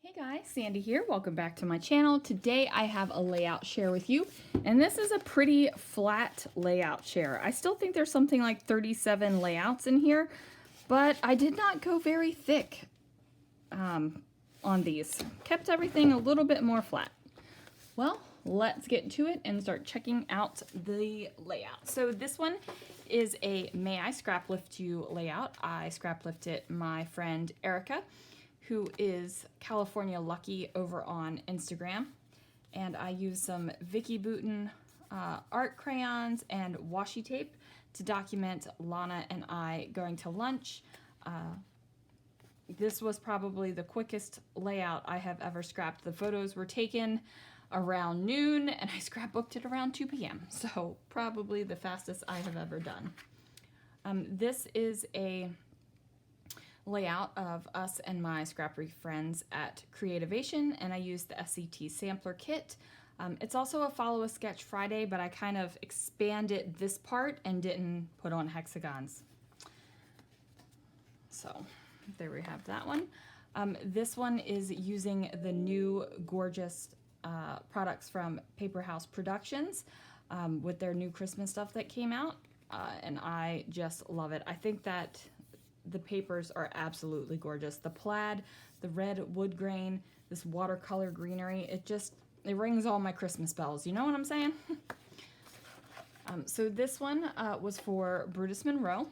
Hey guys, Sandy here. Welcome back to my channel. Today I have a layout share with you, and this is a pretty flat layout share. I still think there's something like 37 layouts in here, but I did not go very thick on these. Kept everything a little bit more flat. Well, let's get to it and start checking out the layout. So this one is a May I Scrap Lift You layout. I scrap lifted my friend Erica, who is California Lucky over on Instagram. And I used some Vicky Bouton art crayons and washi tape to document Lana and I going to lunch. This was probably the quickest layout I have ever scrapped. The photos were taken around noon and I scrapbooked it around 2 p.m. So probably the fastest I have ever done. This is a layout of us and my scrappery friends at Creativation, and I used the SCT sampler kit. It's also a Follow a Sketch Friday, but I kind of expanded this part and didn't put on hexagons. So there we have that one. This one is using the new gorgeous products from Paper House Productions with their new Christmas stuff that came out, and I just love it. I think that the papers are absolutely gorgeous. The plaid, the red wood grain, this watercolor greenery, it rings all my Christmas bells. You know what I'm saying? So this one was for Brutus Monroe.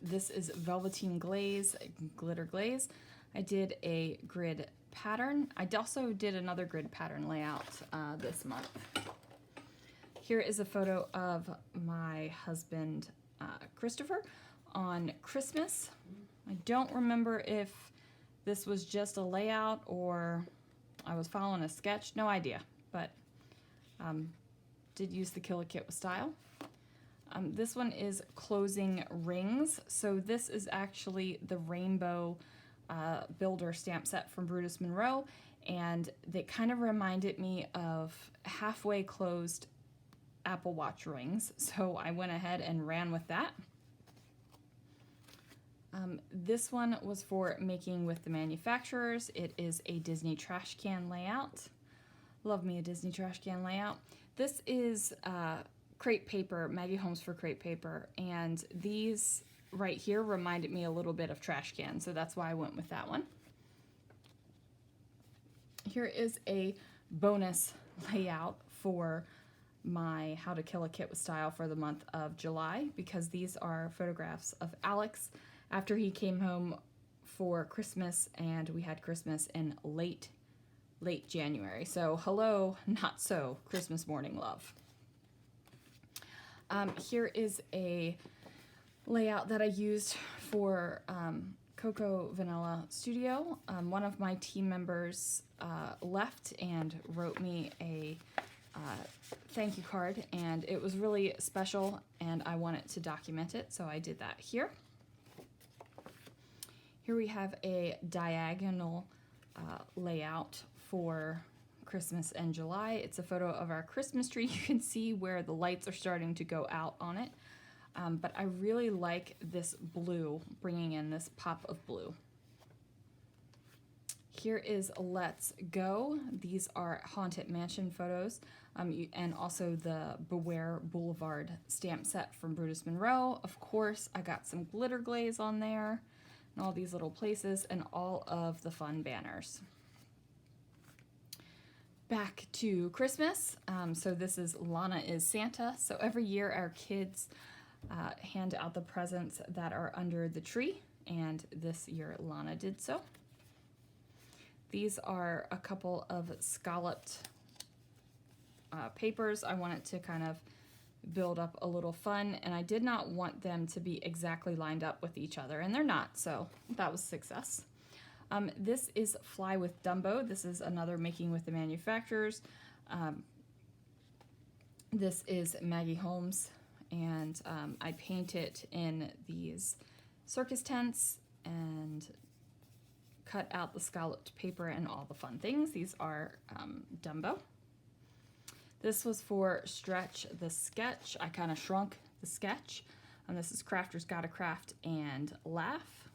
This is Velveteen Glaze, Glitter Glaze. I did a grid pattern. I also did another grid pattern layout this month. Here is a photo of my husband, Christopher, on Christmas. I don't remember if this was just a layout or I was following a sketch, no idea, but did use the Kill a Kit with Style. This one is Closing Rings. So this is actually the Rainbow Builder stamp set from Brutus Monroe, and they kind of reminded me of halfway closed Apple Watch rings, so I went ahead and ran with that. This one was for Making with the Manufacturers. It is a Disney trash can layout. Love me a Disney trash can layout. This is crepe paper, Maggie Holmes for crepe paper, and these right here reminded me a little bit of trash cans, so that's why I went with that one. Here is a bonus layout for my How to Kill a Kit with Style for the month of July, because these are photographs of Alex after he came home for Christmas, and we had Christmas in late January. So hello, not so Christmas morning love. Here is a layout that I used for Coco Vanilla Studio. One of my team members left and wrote me a thank you card, and it was really special and I wanted to document it, so I did that here. Here we have a diagonal layout for Christmas and July. It's a photo of our Christmas tree. You can see where the lights are starting to go out on it, but I really like this blue, bringing in this pop of blue. Here is Let's Go. These are Haunted Mansion photos, and also the Beware Boulevard stamp set from Brutus Monroe. Of course, I got some glitter glaze on there, and all these little places, and all of the fun banners. Back to Christmas. So this is Lana is Santa. So every year our kids hand out the presents that are under the tree, and this year Lana did so. These are a couple of scalloped papers. I wanted to kind of build up a little fun, and I did not want them to be exactly lined up with each other, and they're not, so that was a success. This is Fly with Dumbo. This is another Making with the Manufacturers. This is Maggie Holmes, and I painted in these circus tents and cut out the scalloped paper and all the fun things. These are Dumbo. This was for Stretch the Sketch. I kind of shrunk the sketch. And this is Crafters Gotta Craft and Laugh.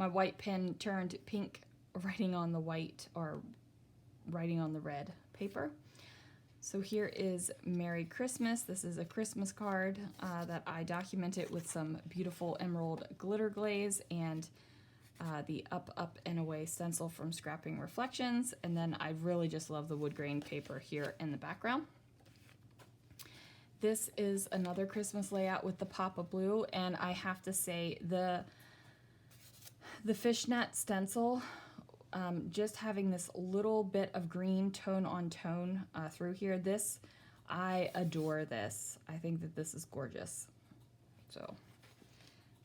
my white pen turned pink writing on the white or writing on the red paper. So here is Merry Christmas. This is a Christmas card that I documented with some beautiful emerald glitter glaze and the Up, Up, and Away stencil from Scrapping Reflections. And then I really just love the wood grain paper here in the background. This is another Christmas layout with the pop of blue, and I have to say the fishnet stencil, just having this little bit of green tone on tone through here, I adore this. I think that this is gorgeous. So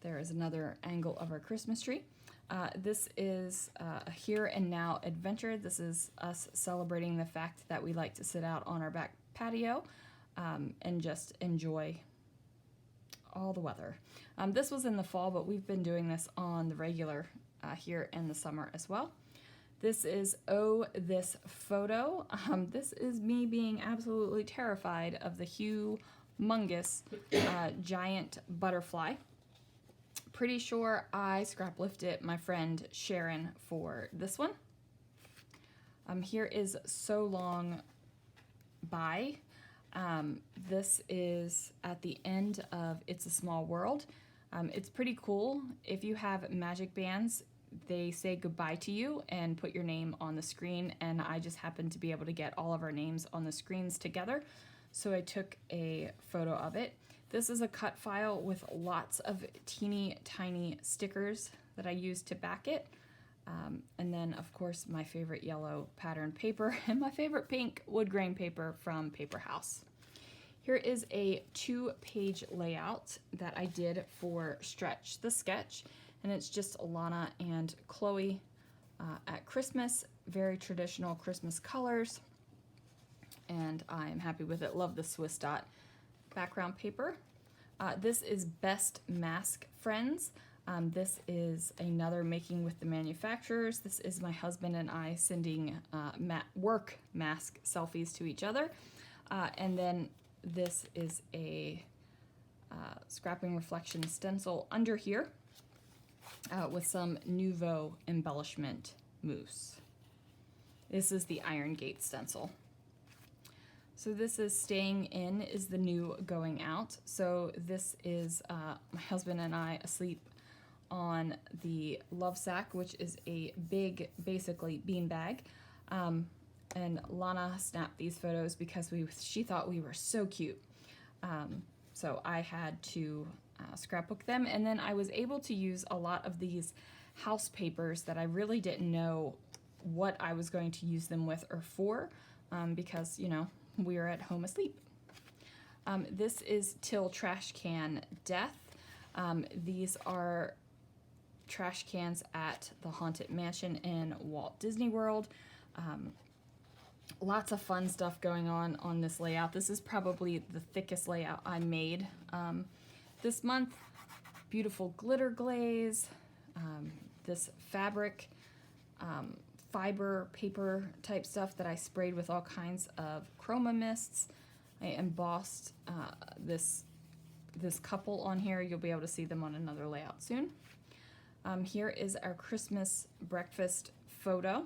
there is another angle of our Christmas tree. This is a here and now adventure. This is us celebrating the fact that we like to sit out on our back patio and just enjoy all the weather. This was in the fall, but we've been doing this on the regular here in the summer as well. This is Oh This Photo. This is me being absolutely terrified of the humongous giant butterfly. Pretty sure I scrap lifted my friend Sharon for this one. Here is So Long Bye. This is at the end of It's a Small World. It's pretty cool. If you have magic bands, they say goodbye to you and put your name on the screen, and I just happened to be able to get all of our names on the screens together, so I took a photo of it. This is a cut file with lots of teeny tiny stickers that I used to back it. And then, of course, my favorite yellow pattern paper and my favorite pink wood grain paper from Paper House. Here is a 2-page layout that I did for Stretch the Sketch, and it's just Alana and Chloe at Christmas. Very traditional Christmas colors, and I'm happy with it. Love the Swiss dot background paper. This is Best Mask Friends. This is another making with the manufacturers. This is my husband and I sending work mask selfies to each other. And then this is a Scrapping Reflection stencil under here with some Nouveau embellishment mousse. This is the Iron Gate stencil. So this is Staying In is the new Going Out. So this is my husband and I asleep on the love sack, which is a big, basically, bean bag. And Lana snapped these photos because she thought we were so cute. So I had to scrapbook them, and then I was able to use a lot of these house papers that I really didn't know what I was going to use them with or for, because, you know, we are at home asleep. This is Till Trash Can Death. These are trash cans at the Haunted Mansion in Walt Disney World. Lots of fun stuff going on this layout. This is probably the thickest layout I made this month. Beautiful glitter glaze, this fabric, fiber paper type stuff that I sprayed with all kinds of chroma mists. I embossed this couple on here. You'll be able to see them on another layout soon. Here is our Christmas breakfast photo.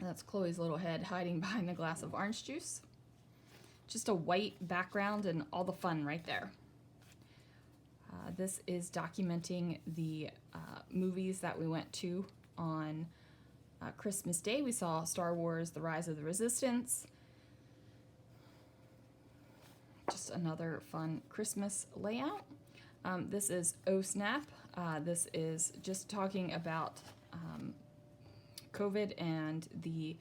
That's Chloe's little head hiding behind the glass of orange juice. Just a white background and all the fun right there. This is documenting the movies that we went to on Christmas Day. We saw Star Wars: The Rise of the Resistance. Just another fun Christmas layout. This is Oh Snap. This is just talking about COVID and the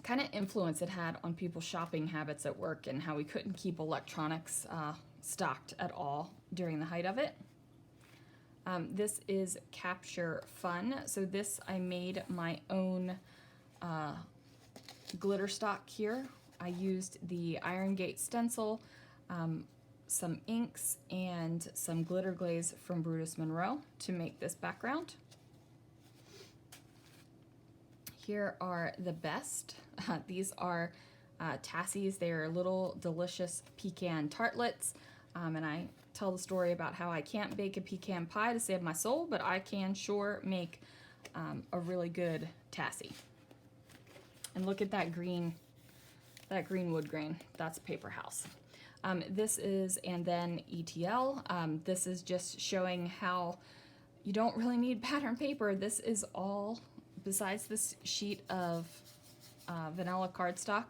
kind of influence it had on people's shopping habits at work and how we couldn't keep electronics stocked at all during the height of it. This is Capture Fun. So this, I made my own glitter stock here. I used the Iron Gate stencil, some inks, and some glitter glaze from Brutus Monroe to make this background. Here are the best. These are Tassie's. They are little delicious pecan tartlets, and I tell the story about how I can't bake a pecan pie to save my soul, but I can sure make a really good tassie. And look at that green wood grain. That's paper house. This is, and then ETL. This is just showing how you don't really need pattern paper. This is all, besides this sheet of vanilla cardstock,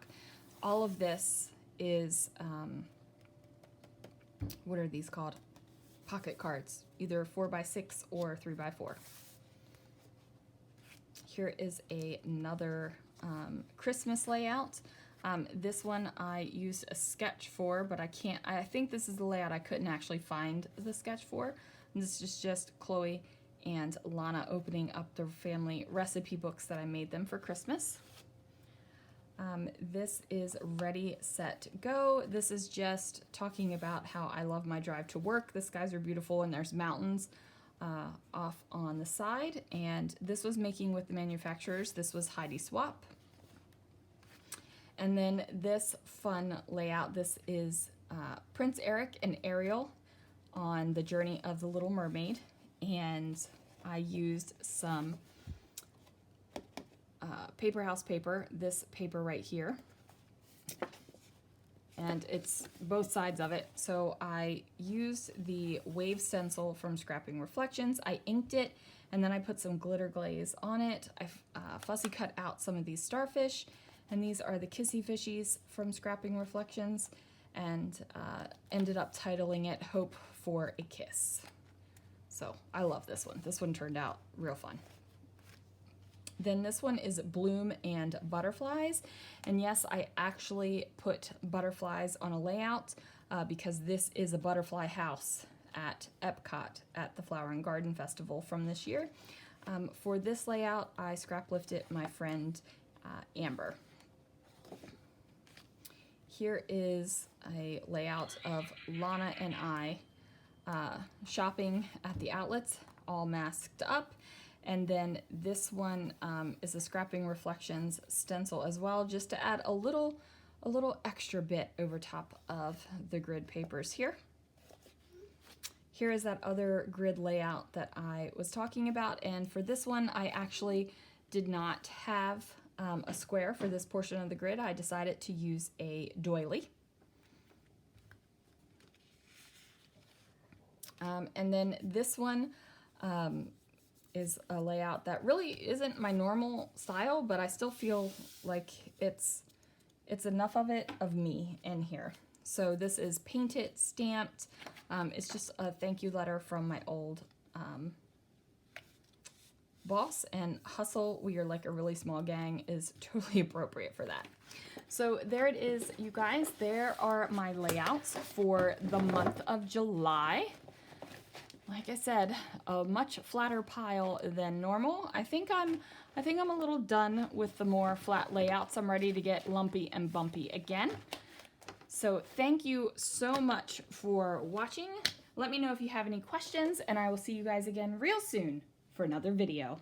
all of this is, what are these called? Pocket cards, either 4x6 or 3x4. Here is another Christmas layout. This one I used a sketch for, but I think this is the layout I couldn't actually find the sketch for. And this is just Chloe and Lana opening up their family recipe books that I made them for Christmas. This is Ready, Set, Go. This is just talking about how I love my drive to work. The skies are beautiful and there's mountains off on the side. And this was Making with the Manufacturers. This was Heidi Swap. And then this fun layout, this is Prince Eric and Ariel on the journey of the Little Mermaid. And I used some paper house paper, this paper right here, and it's both sides of it. So I used the wave stencil from Scrapping Reflections. I inked it, and then I put some glitter glaze on it. I fussy cut out some of these starfish, and these are the kissy fishies from Scrapping Reflections, and ended up titling it Hope for a Kiss. So I love this one. This one turned out real fun. Then this one is Bloom and Butterflies. And yes, I actually put butterflies on a layout because this is a butterfly house at Epcot at the Flower and Garden Festival from this year. For this layout, I scrap lifted my friend Amber. Here is a layout of Lana and I shopping at the outlets, all masked up. And then this one is a Scrapping Reflections stencil as well, just to add a little extra bit over top of the grid papers here. Here is that other grid layout that I was talking about, and for this one I actually did not have a square for this portion of the grid. I decided to use a doily. And then this one is a layout that really isn't my normal style, but I still feel like it's enough of it of me in here. So this is painted, stamped. It's just a thank you letter from my old boss, and Hustle, We Are Like a Really Small Gang is totally appropriate for that. So there it is, you guys. There are my layouts for the month of July. Like I said, a much flatter pile than normal. I think I'm a little done with the more flat layouts. I'm ready to get lumpy and bumpy again. So thank you so much for watching. Let me know if you have any questions, and I will see you guys again real soon for another video.